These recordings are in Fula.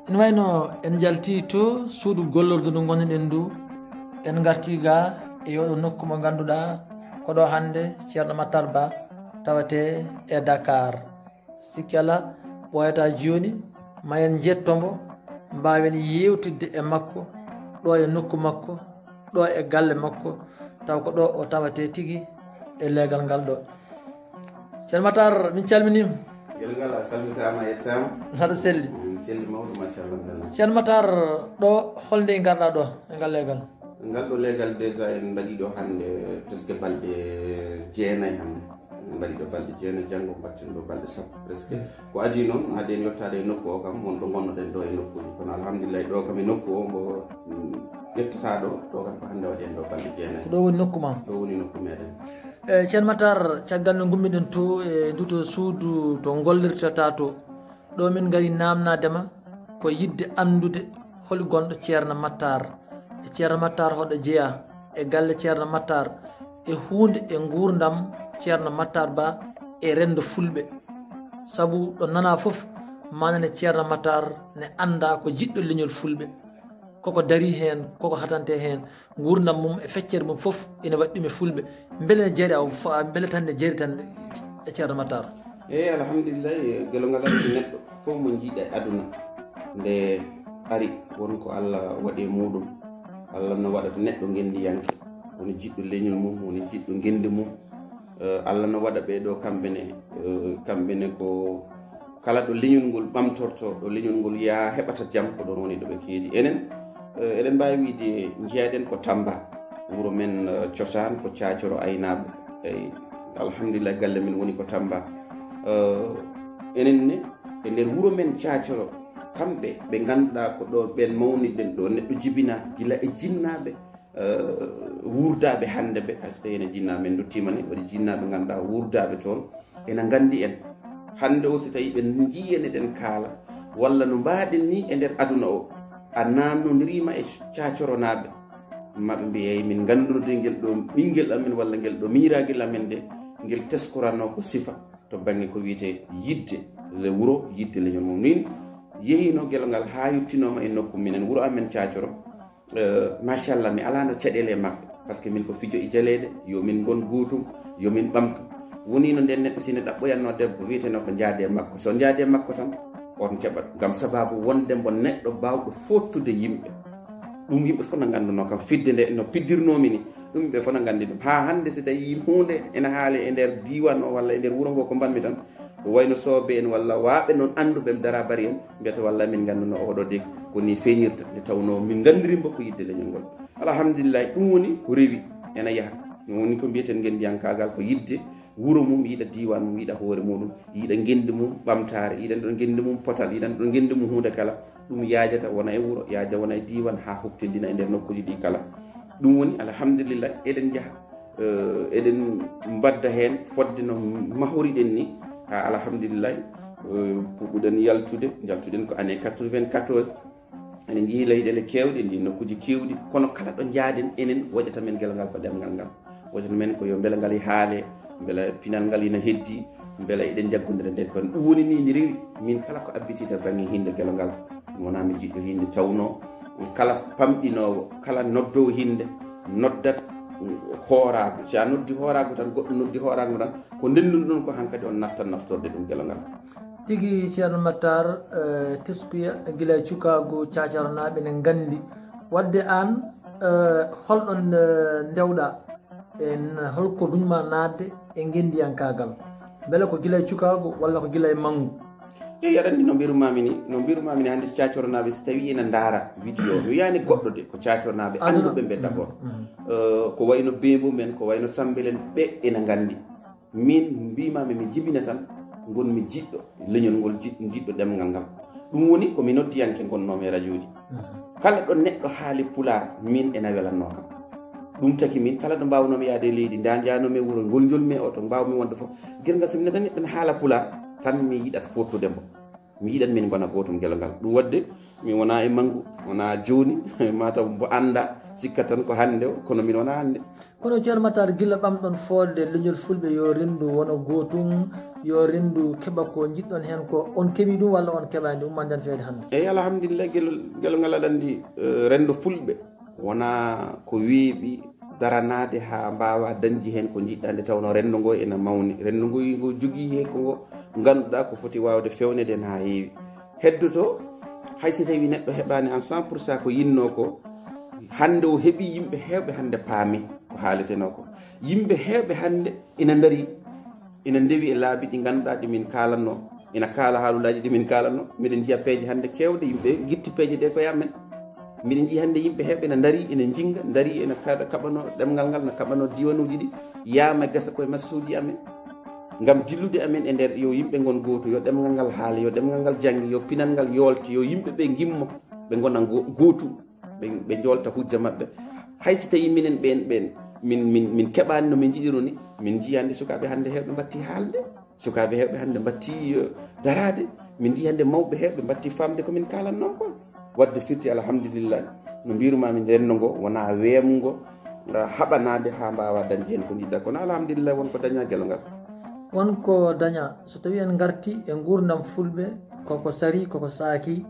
ene wayno en jalti to suudu gollordu ndu gonɗen ndu en garti ga e yoɗo nokku mo ganduɗa ko ɗo hande ceerno Matar Ba tawate e Dakar. sikki ala ɓoyata joni ma en jettombo mbawen yewtidde e makko ɗo e nokku makko ɗo e galle makko taw ko ɗo o tawate tigui e leegal ngal ɗo. ceerno Matar min calminima. gelgal a salmitama yettama haɗa selli celli mawɗo machallah. ceerno Matar ɗo holde garɗa ɗo e ngal leegal? ngal ɗo leegal déjà en mbaɗi ɗo hande presque balɗe jeenayyi hande en mbaɗi ɗo balɗe jeenayyi janggo batten ɗo balɗe sappo presque ko adi noon haade en yettade e nokku o kam wonɗo gonnoɗen ɗo e nokkuji kono alhamdulillahi ɗo kam e nokku o mbo ƴettata ɗo kam ko hande waɗi en ɗo balɗe jeenayyi. ko ɗo woni nokku ma? ɗo woni nokku meɗen. ceerno Matar caggal no gummiɗen to e duto suudu to gollirtata to ɗo min gari namnadema ko yidde andude holi gonɗo ceerno Matar e ceerno Matar hoɗo jeeya e galle ceerno Matar e hunde e gurdam ceerno Matar Ba e rendo fulɓe saabu ɗo nana foof manane ceerno Matar ne anda ko jiɗɗo leñol fulɓe koko dari hen koko hatante hen gurdam mum e feccere mum foof ene waɗi ɗum e fulɓe beele ne jeeri beele tan ne jeeri tan e ceerno Matar. eyyi alhamdulillahi gelongal andi neɗɗo fof mo jiiɗa e aduna nde ari wonko Allah waɗe muɗum. Allah no waɗa neɗɗo gendiyanke woni jiɗɗo leñol mum woni jiɗɗo gendi mum. Allah no waɗa ɓeɗo kamɓene ko kala ɗo leñol ngol ɓamtorto ɗo leñol ngol yaa heɓata jaam ko ɗon woni ɗo ɓe keedi enen eɗen mbawi wiide jeeyaɗen ko Tamba wuro men cosaan ko Cacoro aynaɓe eyyi alhamdulillah galle men woni ko Tamba. enen ne e nder wuro men Cacoro kamɓe ɓe ganduɗa ko ɗo ɓen mawniɗen ɗo neɗɗo jibina gila e jinnaɓe wurdaɓe hande ɓe hay so tawi ene jinnaɓe men dottimani waɗi jinnaɓe ganduɗa wurdaɓe toon ena gandi en hande o so tawi ɓe jiyeneɗen kaala walla no mbaɗen ni e nder aduna o a namnodirima e Cacoronaɓe maɓe mbiyeyi min gandunode guel ɗo ɓinguel amen walla guel ɗo miiraguel amen de guel teskoranno ko sifa to banggue ko wiyete yidde le wuuro yidde leñol mum min yehino gelongal ha yettinoma e nokku minen wuuro amen Cacoro machallah mi alano caɗele e mabɓe par ce que min ko fijo e jaleɗe yo min gon gotum yo min ɓamtu woni no nden neɗɗo sine ɗaɓɓoyanno debbo wiyeteno ko jaade e makko so jaade e makko tan on keɓat gam sababu wonde mbo neɗɗo bawɗo fottude yimɓe ɗum yimɓe fof no ganduno kam fidde nde no piddirnomi ni ɗum yimɓe fof no gandi ɗum ha hande so tawi hunde ene haali e nder diwan o walla e nder wuuro ngo ko mbanmi tan ko wayno soobe en walla waaɓe noon anduɓe dara bari en mbiyata walla min ganduno oɗo de koni feñirta nde tawno min gandirimo ko yidde leñol ngol alhamdulillahi ɗum woni ko rewi ene yaaha ɗum woni ko mbiyeten gendiyankagal ko yidde wuuro mum yiiɗa diwan mum yiiɗa hoore muɗum yiiɗa gendi mum ɓamtare yiiɗan ɗon gendi mum potal yiiɗan ɗon gendi mum hunde kala ɗum yaajata wona e wuuro yaaja wona e diwan ha huftidina e nder nokkuji ɗi kala ɗum woni alhamdulillah eɗen jaaha eɗen mbadda hen fodde no mahoriɗen ni ha alhamdulillahi puɗɗuɗen jaltuɗen ko année 94 enen jii leyɗele kewɗe en jii nokkuji kewɗi kono kala ɗo jaaden enen woƴata men guelal ko ɗemgal ngal woƴata men ko yo beele ngal haale beele pinal ngal ina heddi beele eɗen jaggodira nden kono ɗum woni ni rewi min kala ko abbitita banggue hinde guelal ngal wona mi jiɗɗo hinde tawno kala pamɗinowo kala noddowo hinde noddat hoorago si a noddi hoorago tan goɗɗo noddi hoorago tan ko ndenduno ɗon ko hankkadi on nattan naftorde ɗum guelal ngal tigui ceerno Matar teskuya guila cukago Cacoronaɓe ne gandi wadde an holɗon ndewɗa en holko duñma nadde e gendiyankagal beele ko guila cukago walla ko guila e manggu. yeyi aɗa andi no mbirumami ni hande so Cacoronaɓe so tawi ene daara vidéo mi wiyani goɗɗo de ko Cacoronaɓe anduɓe ɓe d' abord ko wayno Bembo men ko wayno Sambelen ɓe ene gandi min mbimami mi jibina tan gonmi jiɗɗo leñol ngol jiɗɗo ɗemgal ngal ɗum woni komi noddiyanke gonnomi e radio ji kala ɗo neɗɗo haali pular min ena welanno kam ɗum taki min kala ɗo mbawnomi yaade leydi nda janomi wuuro ngol jolmi o to mbawmi wonde foof guel ngal somi netani ɗon haala pular tan mi yiɗat fottudemo mi yiɗat min gona gotum guelal ngal ɗum wadde mi wona e manggu wona joni mataw mbo anda sikka tan ko hande o kono min wona hande kono ceerno Matar gilla ɓamɗon fodde leñol fulɓe yo rendu wona gotum yo rendu keɓa ko jiɗɗon hen ko on keeɓi ɗum walla on keɓani ɗum mandan feede hannde eyyi alhamdulillah guel ngal aɗa andi rendo fulɓe wona ko weeɓi daranade ha mbawa dañji hen ko jiɗɗa nde tawno rendo ngo ena mawni rendo ngo jogui he ko ngo ganduɗa ko foti wawde fewneden ha heewi heddoto hayso tawi neɗɗo heɓani en 100% ko yinno ko hande o heeɓi yimɓe hewɓe hande paami ko haaleteno ko yimɓe hewɓe hande ina daari ina ndewi e laabi ɗi ganduɗa ɗi min kalanno ina kaala haalullaji ɗi min kalanno miɗen jiiya peeje hande kewɗe yimɓe guitti peeje ɗe ko yamen miɗen jii hande yimɓe heɓɓe ene daari ene jinga daari ene kaɓano ɗemgal ngal ne kaɓano diwanuji ɗi yaama gasa koye massuji amen ngam dillude amen e nder yo yimɓe gon gooto yo ɗemgal ngal haala yo ɗemgal ngal janggi yo pinal ngal yoolti yo yimɓe ɓe gimmo ɓe gona gootu ɓe jolta hujja maɓɓe hayso tawi minen ɓen min keɓani no min jiɗiro ni min jii hande sukaɓe hande hewɓe mbatti haalde sukaɓe hewɓe hande mbatti darade min jii hande mawɓe hewɓe mbatti famde komin kalanno ko wadde firti alhamdulillah no mbirumamin renndo ngo wona weemgo haɓanade ha mbawa dañde hen ko jiɗɗa kono alhamdulillah wonko daña guelo ngal wonko daña so tawi en garti e gurdam fulɓe koko sari koko saaki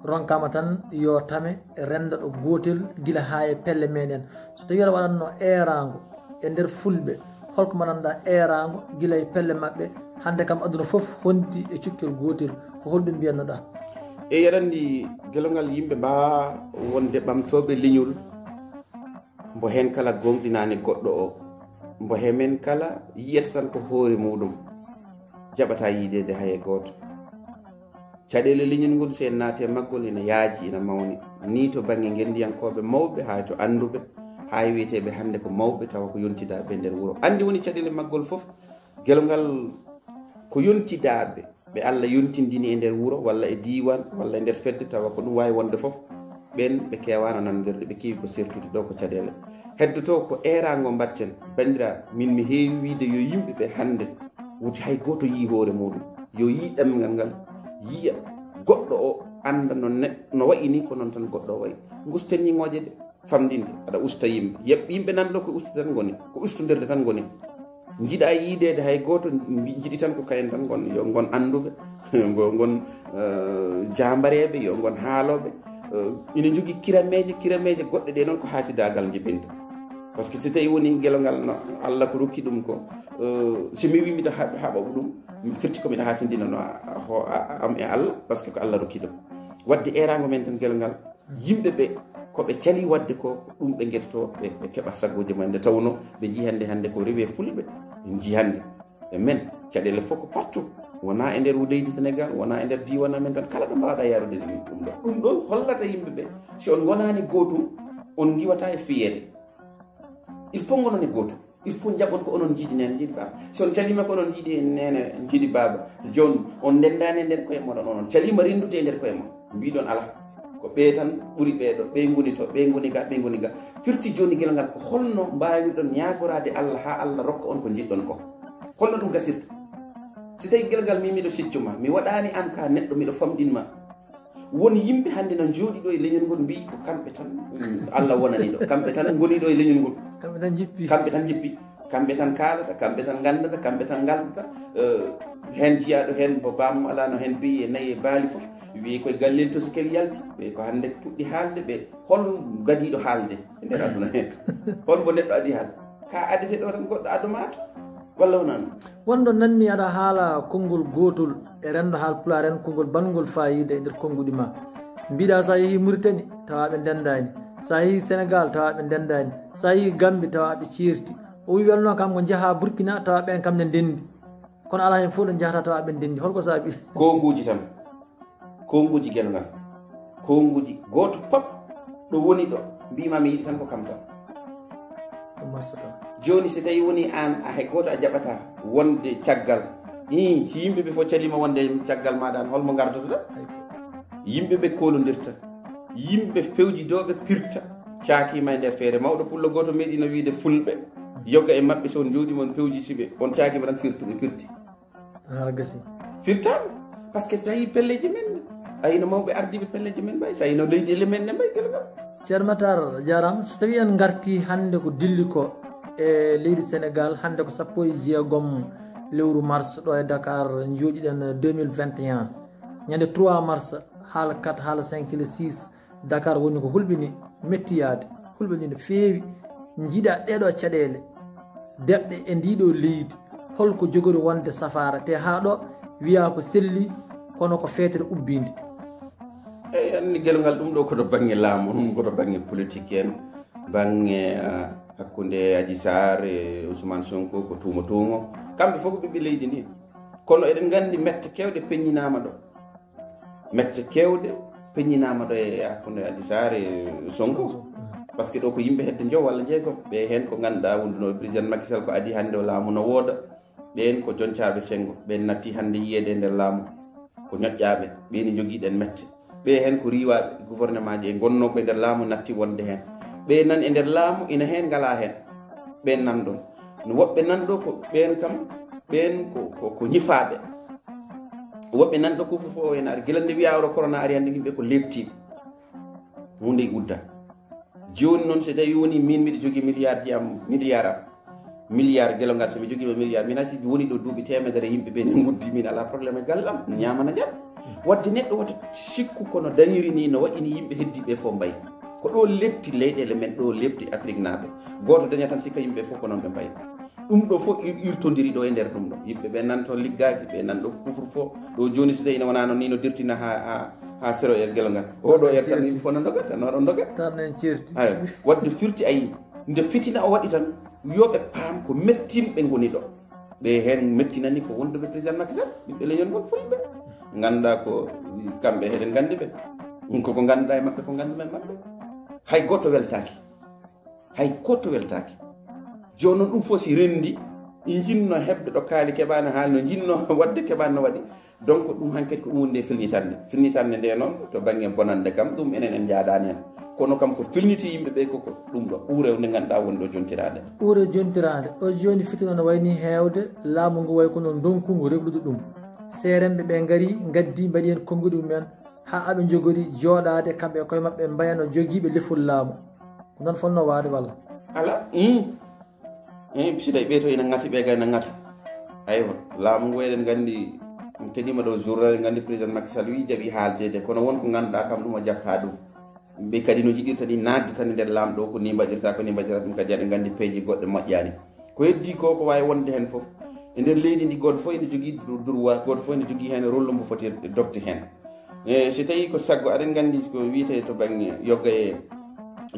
ronkama tan yo tame renda ɗo gotel guila ha e pelle meɗen so tawi aɗa waɗanno erago e nder fulɓe holko mbaɗanɗa erago guila e pelle mabɓe hande kam aduna foof honti e cukkel gotel ko holɗum mbiyannoɗa e yaɗandi gelongal yimɓe mbawa wonde ɓamtoɓe leñol mbo hen kala gonɗinani goɗɗo o mbo hemen kala yiyata tan ko hoore muɗum jaɓata yiidede haye goto caɗele leñol ngol so en naate maggol ene yaaji ene mawni ni to banggue gendiyankoɓe mawɓe ha to anduɓe ha wiyeteɓe hande ko mawɓe tawa ko yontidaɓe nder wuuro andi woni caɗele maggol foof gelongal ko yontidaɓe ɓe Allah yontindini e nder wuuro walla e diwan walla e nder fedde tawa ko ɗum wawi wonde foof ɓen ɓe kewano nandirde ɓe kewi ko sertude ɗo ko caɗele heddoto ko erago mbatten bandira min mi heewi wiide yo yimɓeɓe hande wuti hay goto yi hoore muɗum yo yi ɗemgal ngal yiya goɗɗo o anda no wayi ni ko noon tan goɗɗo o wayi gusten ñiŋoje ɗe famdinde aɗa usta yimɓe yimɓe nanɗo ko ustu tan goni ko ustodirde tan goni jiiɗa yiidede hay goto jiiɗi tan ko kayen tan gon yo gon anduɓe gon jambareɓe yo gon haaloɓe ina jogui kirameje goɗɗe ɗe noon ko haasidagal jibinta par ce que so tawi woni gelongal no Allah ko rokki ɗum ko so mi wi miɗa haɓa ɗum firti ko miɗa hasindinano am e Allah par ce que ko Allah rokki ɗum wadde erago men tan gelongal yimɓeɓe koɓe cali wadde ko ɗum ɓe guetoto ɓe keeɓa sagoji mumen nde tawno ɓe jii hande hande ko rewi fulɓe ɓe jii hande e men caɗele fof ko partout wona e nder leydi Sénégal wona e nder diwan amen tan kala ɗo mbawɗa yarude ɗum ɗo hollata yimɓeɓe si on gonani gotum on giwata e fiyede il faut gonone gotum il faut jaɓon ko onon jiiɗi nene jiiɗi baba si on calima ko onon jiiɗi nene jiiɗi baba joni on ndendani e nder koye moɗon onon calima rendude e nder koye mon mbiɗon ala ko ɓe tan ɓuuri ɓeɗo ɓe goni to ɓe goni ga firti joni guel ngal ko holno mbawirɗon ñagorade Allah ha Allah rokka on ko jiɗɗon ko holno ɗum gasirta si tawi guel ngal miɗo siccuma mi waɗani an ka neɗɗo miɗo famɗinma won yimɓe hande no jooɗi ɗo e leñol ngol mbi ko kamɓe tan Allah wonani ɗo kamɓe tan goni ɗo e leñol ngol kamɓe tan jippi kamɓe tan kalata kamɓe tan gandata kamɓe tan galdata hen jiyaɗo hen bo bamum alano hen beyi e nayyi e baali foof wi koye gallel tosukel yalti ɓe ko hande puɗɗi haalde ɓe hol gadiɗo haalde e nder aduna hen holbo neɗɗo adi haalde ka adete ɗo tan goɗɗo adumata walla wonano wonɗo nanmi aɗa haala konngol gotol e rendo haal pulaar en konngol bangol fayida e nder konnguɗi ma mbiɗa sa yeehi Mauritanie tawaɓe ndendani sa yeehi Sénégal tawaɓe ndendani sa yeehi Gambie tawaɓe ceerti o wi welno kam ko jaaha Burkina tawa ɓen kam ne ndendi kono ala hen fof ɗo jahata tawaɓe ndendi holko saabi konguji tan konguji guel ngal konguji goto pop ɗo woni ɗo mbima mi yiɗi tan ko kam tan ɗum marsata joni so tawi woni an a hay goto a jaɓata wonde caggal yimɓeɓe fof calima wonde caggal maɗa an holmo gardotoɗa yimɓeɓe kolodirta yimɓe fewjidoɓe pirta cakima e nder feere mawɗo pullo goto meeɗino wiide fulɓe yoga e mabɓe so on jooɗimon pewjitiɓe on cakima tan firtuɓe pirti hala gasi firtama par ce que tawi pelleji men ayino mawɓe ardiɓe pelleji men mbay so ayino leyɗele men ne mbay gelgal ceerno Matar jarama so tawi en garti hande ko dilli ko e leydi Sénégal hande ko 16 lewru mars ɗo e Dakar jooɗiɗen 2021 ñande 3 mars haala 4 haala 5 kile 6 Dakar woni ko hulɓini mettiyade hulɓini no feewi jiiɗa ɗeɗo caɗele deɓɗe e ndiɗo leydi holko jogori wonde safara te ha ɗo wiya ko selli kono ko feetere ubbinde. eyi anndi gelngal ɗum ɗo koto baŋnge laamu ɗum koto baŋnge politique en baŋnge hakkunde Adji Sarr e Ousmane Sonko ko tuuma kamɓe fof ko ɓiɓɓe leydi ndi kono eɗen nganndi mette kewɗe peññinaama ɗo mette kewɗe peññinaama ɗo e hakkunde Adji Sarr e Sonko par ce que ɗo ko yimɓe hedde jow walla jeegom ɓe heen ko ngannduɗaa wonduno président Macky Sall ko adi hannde o laamu no wooda ɓeen ko joncaaɓe senngo ɓen natti hannde yiyeede e nder laamu ko ñoƴƴaaɓe ɓeeni jogiiɗen mette ɓe heen ko riiwaaɓe gouvernement ji e ngonnoo koye nder laamu natti wonde heen ɓe nan e nder laamu ina heen ngalaa heen ɓen nan ɗon no woɓɓe nan ɗo ko ɓeen kam ɓeen ko ñifaaɓe woɓɓe nan ɗo kufo fof en ari gila nde wiyaawro corona ari hannde yimɓe ko leɓtiiɓe hunde e udda jooni noon so tawi woni min miɗo jogii milliard ji am milliard gelo ngal somi jogiima milliard min hasi woni ɗo duuɓi temedere yimɓe ɓe ne guddi min alaa probléme e galle am no ñaamana jam wadde neɗɗo wata sikku kono dañiri ni no waɗini yimɓe heddiɓe fof mbayi ko ɗo lebti leyɗele men ɗo lebti Afrique naaɓe gooto daña tan sikka yimɓe fof ko noon ɓe mbayi ɗum ɗo fof irtodiri ɗo e nder ɗum ɗo yimɓe ɓe nan toon liggaaki ɓe nan ɗo kufre fof ɗo jooni so tawi no wonaa noon ni no dirtina ha sero er gelo ngal oɗo er tan yimɓe fof no dogat tan oɗon dogat tan en ceerti ayo wadde firti ayi nde fitina o waɗi tan yoɓe paam ko mettimɓe ngoni ɗo ɓe heen mettinani ko wonduɓe président Macky Sall ɓiɓɓe leñol ngol fulɓe ngannduɗaa ko kamɓe eɗen nganndi ɓe koko ngannduɗaa e maɓɓe ko nganndumen maɓɓe hay goto weltaaki jooni noon ɗum fof si renndi jinno heɓde ɗo kaali keɓaani haali no jinno waɗde keɓaani no waɗi donc ɗum hankkadi ko ɗum woni nde filnitarde nde noon to baŋnge bonande kam ɗum enen en jaaɗaani heen kono kam ko filniti yimɓe ɓe koko ɗum ɗo uure nde ngannduɗaa woni ɗo jontiraade uure jontiraade o jooni fitino no wayni heewde laamu ngu way kono ndonkungu reglude ɗum seeremɓe ɓe ngari ngaddi mbaɗi hen konnguɗi mumen haa aɓe jogori jooɗaade kamɓe e koye maɓɓe mbayano jogiiɓe lefol laamu ko noon fonno waade walla ala si tawi ɓe to ina ngati ɓe gay no ngata aywa laamu ngu eɗen nganndi keɗima ɗo journal nganndi président Macky Sall wi jaɓi haaldede kono wonko ngannduɗaa kam ɗum o jaɓtaa ɗum ɓe kadi no jiɗirta ni naatde tan nder laamu ɗo ko ni mbaɗirta ɗum kadi aɗa nganndi peeji goɗɗe moƴƴaani ko heddi ko waawi wonde heen fof e nder leydi ndi goto fof ene jogii droit goto fof ene jogii heen rôle mbo foti dofte heen so tawi ko saggo aɗen nganndi ko wiyete to baŋnge yogga e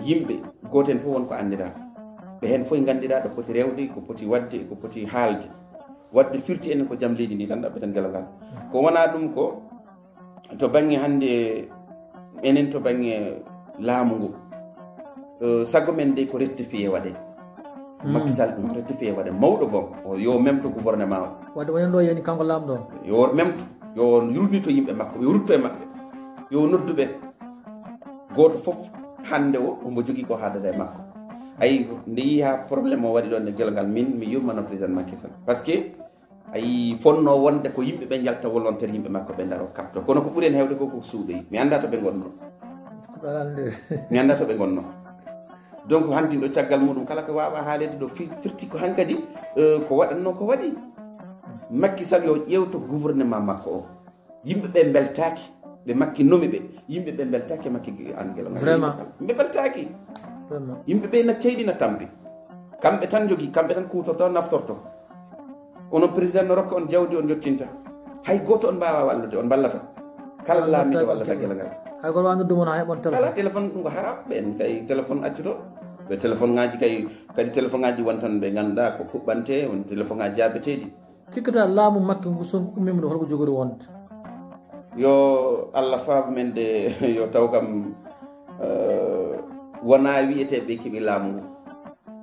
yimɓe gooto heen fof wonko anndiraa ɓe heen fof e nganndiraa ɗo poti rewde ko poti waɗde ko poti haalde wadde firti enen ko jam leydi ndi tan ɗaɓɓeten gelo ngal ko wonaa ɗum ko to baŋnge hannde enen to baŋnge laamu ngu sago men de ko rectifié waɗee Macky Sall ɗum rectifié waɗe mawɗo bon yo memto gouvernement o wadde wonen ɗo yani kanko laamɗo on yo memto yo yurnito yimɓe makko yo rutto e maɓɓe yo nodduɓe gooto fof hannde o omo jogii ko haaldata e makko ayi nde yii ha probléme o waɗi ɗon e gelo ngal min mi yummano président Macky Sall par ce que ayi fonno wonde ko yimɓe ɓe jalta volontaire yimɓe makko ɓe ndaro kapto kono ko ɓuri en heewde ko suuɗoyi mi annda to ɓe gonno mi annda to ɓe gonno donc hanti ɗo caggal muɗum kala ko wawa haalede ɗo firti ko hankadi ko waɗatno ko waɗi Macky Sall yo ƴewto gouvernement makko o yimɓe ɓe beltaki ɓe makki nomi ɓe yimɓe ɓe beltaki makki angelo vraiment yimɓe beltaki yimɓe ɓe na keyɗi na tampi kamɓe tan jogui kamɓe tan kutorto naftorto onon président no rokka on jawdi on jottinta hay goto on mbawa wallude on ballata kala laamiɗo wallata gela ngal hay goto wawi noddumo no heɓon téléphone ala téléphone ɗum ko haram ɓen kay téléphone accuto ɓe téléphone ngaji kadi téléphone ngaji wontan ɓe ganduɗa ko kuɓɓante on téléphone ngaji jabeteɗi cikkata laamu makko ngu son ummima ɗo holko jogori wonde yo Allah faabu men de yo taw kam wona wiyeteɓe keeɓi laamu ngu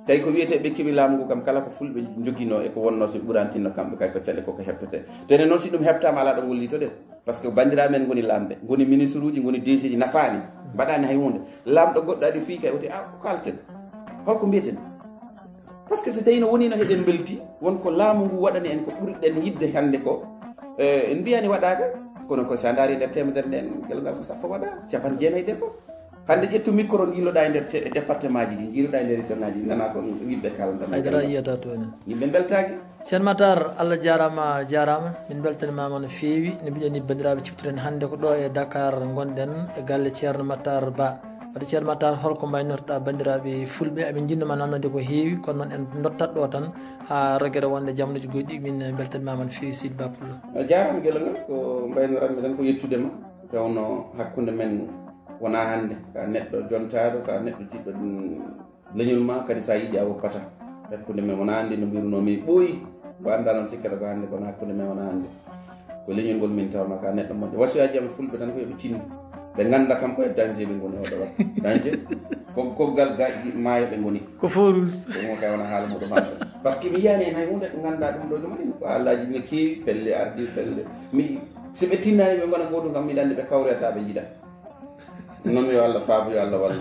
tawi ko wiyeteɓe keeɓi laamu ngu kam kala ko fulɓe joguino e ko wonno so ɓurantinno kamɓe kay ko caɗe koko heɓtete tene noon si ɗum heɓtama ala ɗo gollito de par ce que bandiraɓe men goni lamɓe goni ministre uji goni DG ji nafani mbaɗani hay hunde lamɗo goɗɗo adi fii kay wote ko kalten holko mbiyeten par ce que so tawi no woni no heɗen belti wonko laamu ngu waɗani en ko ɓuriɗen yidde hande ko en mbiyani waɗaka kono ko sa daari nder temedere nden gel ngal ko sappo waɗa capan jeenayyi de fof hande ƴettu micro jiiloɗa e nder département ji ɗi jiiloɗa e nder région ngaji ɗi nana ko yimɓe kalanta haydara yiyata to ene yimɓe beltaki Cheikh Matar Allah jarama min beltanimama no feewi no mbiɗeni bandiraɓe ciftuɗen hannde ko ɗo e Dakar gonɗen e galle ceerno Matar Ba waɗa ceerno Matar holko mbaynortoɗa bandiraɓe fulɓe amin jinnoma namnode ko heewi kono noon en dottat ɗo tan ha rogere wonde jamonoji goɗɗi min beltanimama no feewi Sidi Ba Pullo jarama gueɗal ngal ko mbaynoranmi tan ko yettudema tawno hakkude men wona hannde ka neɗɗo jontaɗo ka neɗɗo jiɗɗo leñol ma kadi sa yiiɗi a woppata hakkude men wona hannde no mbirunomi ɓooyi mo anda noon sikkata ko hannde kono hakkude men wona hannde ko leñol ngol min tawma ka neɗɗo moƴƴo wasiyaji am fulɓe tan ko yoɓe tinni ɓe ganda kam koye danger ɓe goni oɗo wat danger koggal gaƴi maayo ɓe goni ko forus ɗum kay wona haala muɗum hande par ce que mi yiyani hen hay hunde ko ganduɗa ɗum ɗo ɗumanin ko haalaji ne keewi pelle ardi pelle mi so ɓe tinnani ɓe gona goɗum kam miɗa andi ɓe kawreta ɓe jiiɗa noon yo Allah faabu yo Allah walla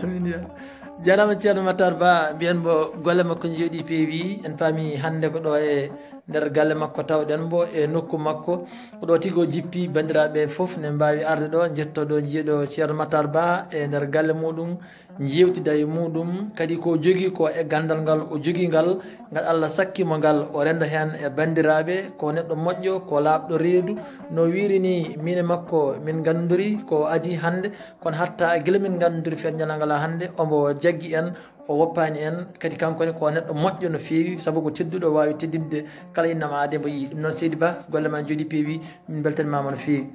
jarama ceerno Matar Ba mbiyen mbo golle makko jeeɗi peewi en paami hannde ko ɗo e nder galle makko tawɗen mbo e nokku makko ko ɗo tigi o jippi bandiraɓe foof ne mbawi arde ɗo jettoɗo jiiɗo ceerno Matar Ba e nder galle muɗum jewtida e muɗum kadi ko jogui ko e gandal ngal o jogui ngal Allah sakkimo ngal o renda hen e bandiraɓe ko neɗɗo moƴƴo ko laaɓɗo reedu no wirini min e makko min gandori ko adi hannde kono hatta guila min gandori fen ñalangala hannde omo jaggi en o woppani en kadi kankone ko neɗɗo moƴƴo no feewi saabu ko tedduɗo o wawi teddidde kala innama ade mbo yii ɗum noon Seydi Ba golle ma jooɗi peewi min beltanimama no feewi